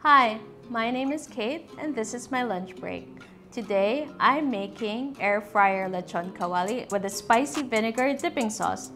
Hi, my name is Kate and this is my lunch break. Today, I'm making air fryer lechon kawali with a spicy vinegar dipping sauce.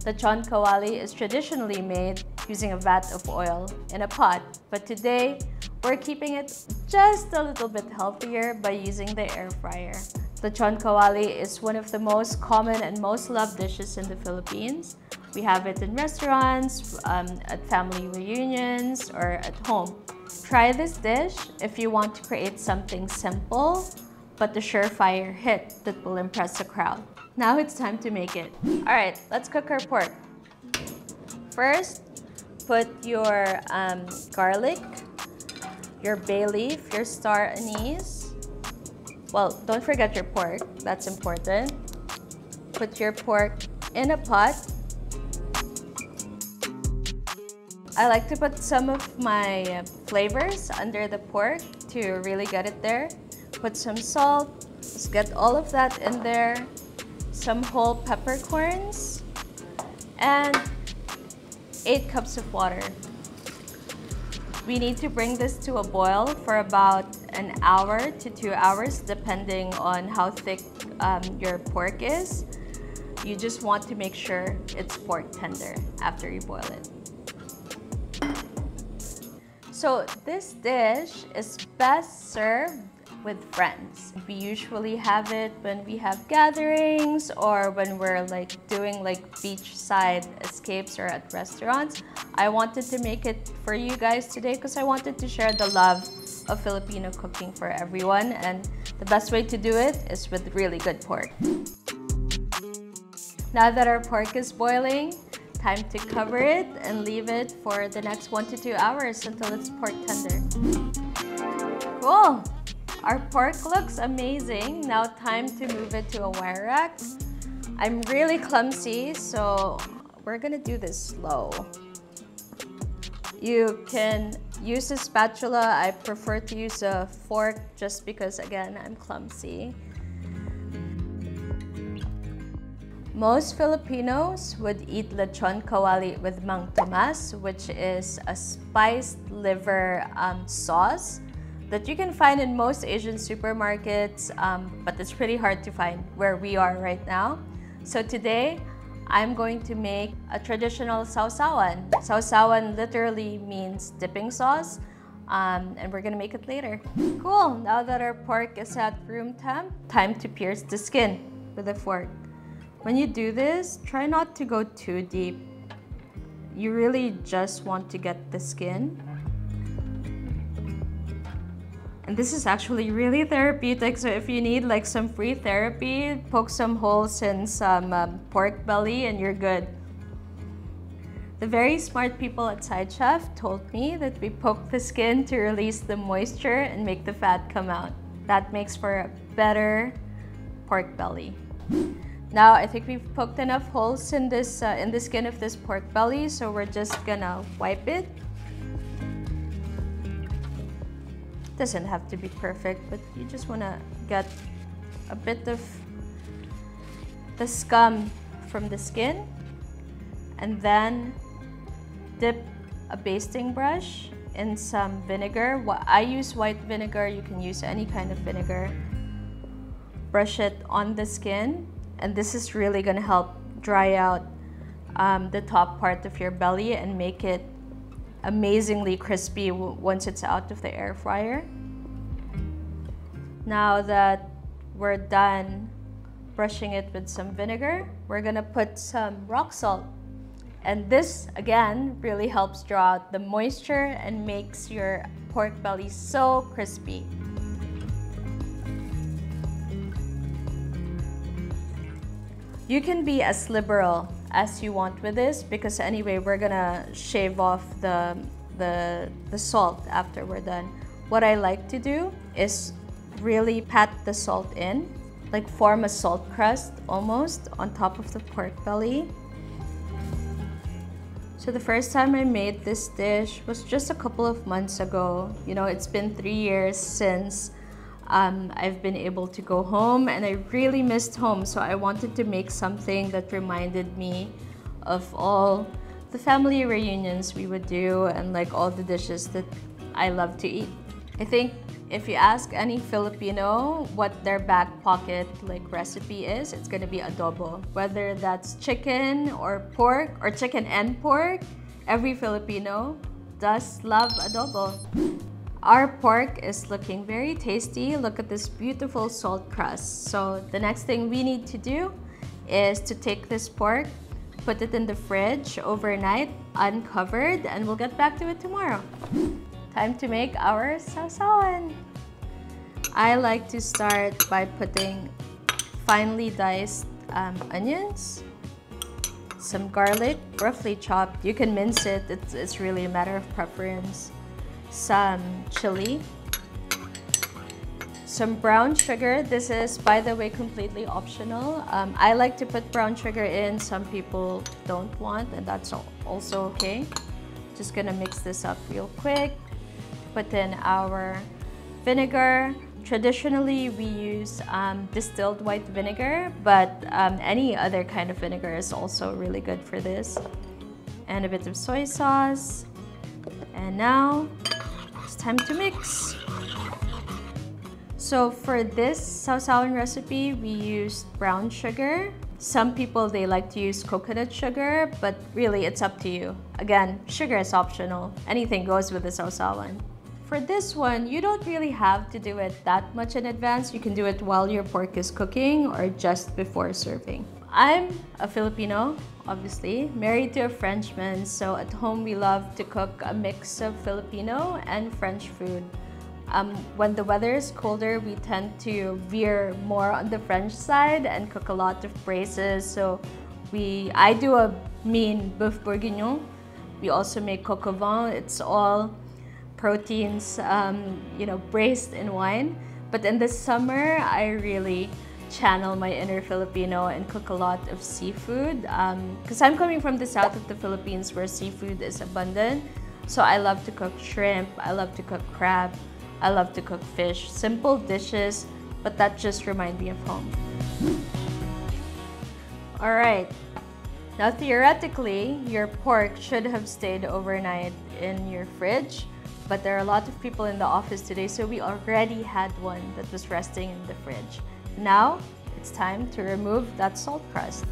Lechon kawali is traditionally made using a vat of oil in a pot, but today, we're keeping it just a little bit healthier by using the air fryer. Lechon kawali is one of the most common and most loved dishes in the Philippines. We have it in restaurants, at family reunions, or at home. Try this dish if you want to create something simple, but the surefire hit that will impress the crowd. Now it's time to make it. All right, let's cook our pork. First, put your garlic, your bay leaf, your star anise. Well, don't forget your pork, that's important. Put your pork in a pot. I like to put some of my flavors under the pork to really get it there. Put some salt, just get all of that in there. Some whole peppercorns, and 8 cups of water. We need to bring this to a boil for about an hour to 2 hours, depending on how thick your pork is. You just want to make sure it's pork tender after you boil it. So this dish is best served with friends. We usually have it when we have gatherings or when we're doing beachside escapes or at restaurants. I wanted to make it for you guys today because I wanted to share the love of Filipino cooking for everyone, and the best way to do it is with really good pork. Now that our pork is boiling, time to cover it and leave it for the next 1 to 2 hours until it's pork tender. Cool! Our pork looks amazing. Now time to move it to a wire rack. I'm really clumsy, so we're gonna do this slow. You can use a spatula. I prefer to use a fork just because, again, I'm clumsy. Most Filipinos would eat lechon kawali with mang tomas, which is a spiced liver sauce that you can find in most Asian supermarkets, but it's pretty hard to find where we are right now. So today, I'm going to make a traditional sausawan. Sausawan literally means dipping sauce, and we're gonna make it later. Cool, now that our pork is at room temp, time to pierce the skin with a fork. When you do this, try not to go too deep. You really just want to get the skin. And this is actually really therapeutic, so if you need some free therapy, poke some holes in some pork belly and you're good. The very smart people at Side Chef told me that we poke the skin to release the moisture and make the fat come out. That makes for a better pork belly. Now, I think we've poked enough holes in the skin of this pork belly, so we're just gonna wipe it. Doesn't have to be perfect, but you just want to get a bit of the scum from the skin, and then dip a basting brush in some vinegar. I use white vinegar, you can use any kind of vinegar. Brush it on the skin, and this is really going to help dry out the top part of your belly and make it amazingly crispy once it's out of the air fryer. Now that we're done brushing it with some vinegar, we're gonna put some rock salt. And this, again, really helps draw out the moisture and makes your pork belly so crispy. You can be as liberal as you want with this because anyway, we're gonna shave off the salt after we're done. What I like to do is really pat the salt in, form a salt crust almost on top of the pork belly. So the first time I made this dish was just a couple of months ago. You know, it's been 3 years since I've been able to go home and I really missed home, so I wanted to make something that reminded me of all the family reunions we would do and like all the dishes that I love to eat. I think if you ask any Filipino what their back pocket like recipe is, it's gonna be adobo. Whether that's chicken or pork or chicken and pork, every Filipino does love adobo. Our pork is looking very tasty. Look at this beautiful salt crust. So the next thing we need to do is to take this pork, put it in the fridge overnight, uncovered, and we'll get back to it tomorrow. Time to make our sausawan. I like to start by putting finely diced onions, some garlic, roughly chopped. You can mince it, it's really a matter of preference. Some chili, some brown sugar. This is, by the way, completely optional. I like to put brown sugar in, some people don't want, and that's also okay. Just gonna mix this up real quick. Put in our vinegar. Traditionally, we use distilled white vinegar, but any other kind of vinegar is also really good for this. And a bit of soy sauce. And now, it's time to mix. So for this sausawan recipe, we used brown sugar. Some people, they like to use coconut sugar, but really it's up to you. Again, sugar is optional. Anything goes with the sausawan. For this one, you don't really have to do it that much in advance. You can do it while your pork is cooking or just before serving. I'm a Filipino, obviously, married to a Frenchman, so at home we love to cook a mix of Filipino and French food. When the weather is colder, we tend to veer more on the French side and cook a lot of braisés. So I do a mean boeuf bourguignon. We also make coq au vin. It's all proteins, braised in wine. But in the summer, I really channel my inner Filipino and cook a lot of seafood. Because I'm coming from the south of the Philippines where seafood is abundant. So I love to cook shrimp, I love to cook crab, I love to cook fish. Simple dishes, but that just reminds me of home. All right. Now theoretically, your pork should have stayed overnight in your fridge. But there are a lot of people in the office today, so we already had one that was resting in the fridge. Now, it's time to remove that salt crust.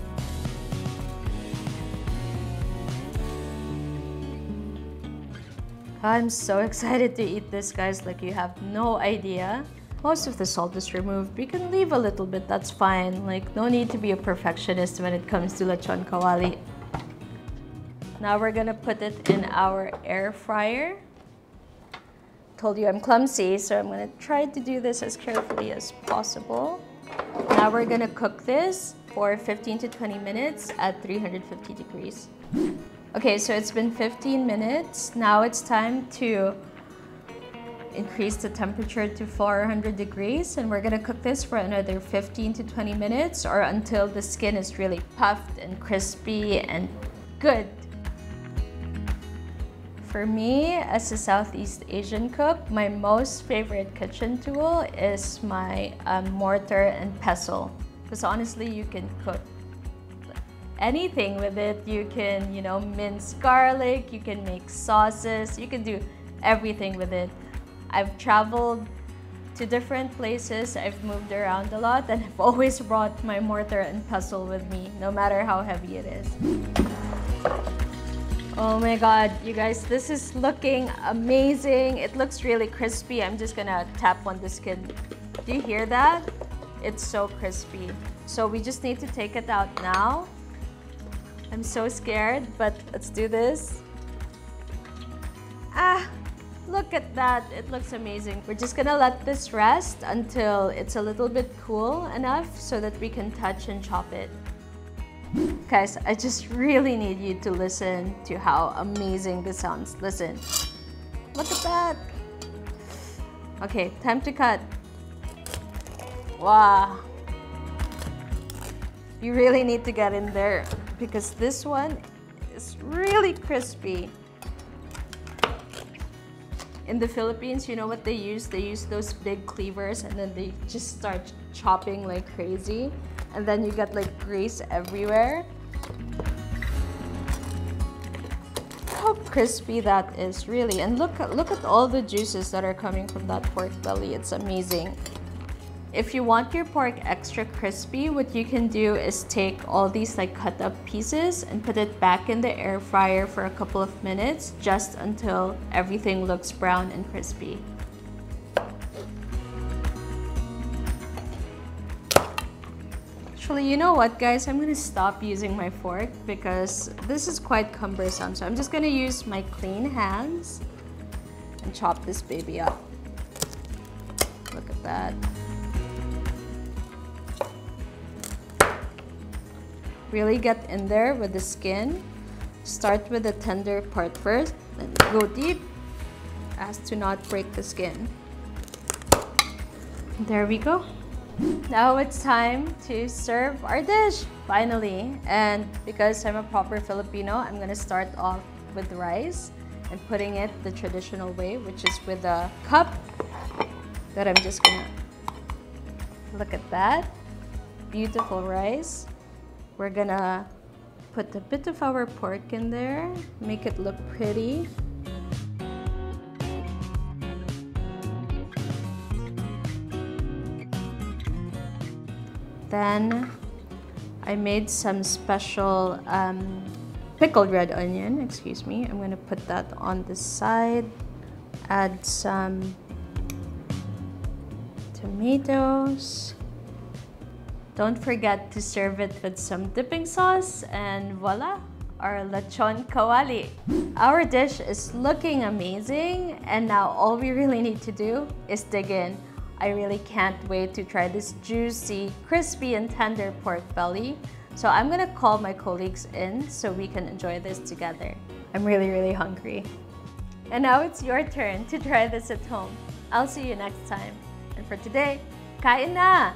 I'm so excited to eat this, guys, like you have no idea. Most of the salt is removed. We can leave a little bit, that's fine. Like, no need to be a perfectionist when it comes to lechon kawali. Now we're gonna put it in our air fryer. Told you I'm clumsy, so I'm gonna try to do this as carefully as possible. Now we're gonna cook this for 15 to 20 minutes at 350 degrees. Okay, so it's been 15 minutes. Now it's time to increase the temperature to 400 degrees, and we're gonna cook this for another 15 to 20 minutes or until the skin is really puffed and crispy and good. For me, as a Southeast Asian cook, my most favorite kitchen tool is my mortar and pestle. Because honestly, you can cook anything with it. You can, mince garlic, you can make sauces, you can do everything with it. I've traveled to different places, I've moved around a lot, and I've always brought my mortar and pestle with me, no matter how heavy it is. Oh my God, you guys, this is looking amazing. It looks really crispy. I'm just gonna tap on the skin. Do you hear that? It's so crispy. So we just need to take it out now. I'm so scared, but let's do this. Look at that, it looks amazing. We're just gonna let this rest until it's a little bit cool enough so that we can touch and chop it. Guys, I just really need you to listen to how amazing this sounds. Listen. Look at that. Okay, time to cut. Wow. You really need to get in there because this one is really crispy. In the Philippines, you know what they use? They use those big cleavers and then they just start chopping like crazy. And then you get like grease everywhere. How crispy that is, really. And look at all the juices that are coming from that pork belly. It's amazing. If you want your pork extra crispy, what you can do is take all these like cut up pieces and put it back in the air fryer for a couple of minutes, just until everything looks brown and crispy. Actually, you know what, guys? I'm gonna stop using my fork because this is quite cumbersome. So I'm just gonna use my clean hands and chop this baby up. Look at that. Really get in there with the skin. Start with the tender part first, then go deep as to not break the skin. There we go. Now it's time to serve our dish, finally. And because I'm a proper Filipino, I'm gonna start off with rice and putting it the traditional way, which is with a cup that I'm just gonna, look at that, beautiful rice. We're gonna put a bit of our pork in there, make it look pretty. Then I made some special pickled red onion, excuse me. I'm gonna put that on the side. Add some tomatoes. Don't forget to serve it with some dipping sauce, and voila, our lechon kawali. Our dish is looking amazing, and now all we really need to do is dig in. I really can't wait to try this juicy, crispy, and tender pork belly. So I'm gonna call my colleagues in so we can enjoy this together. I'm really, really hungry. And now it's your turn to try this at home. I'll see you next time. And for today, kain na!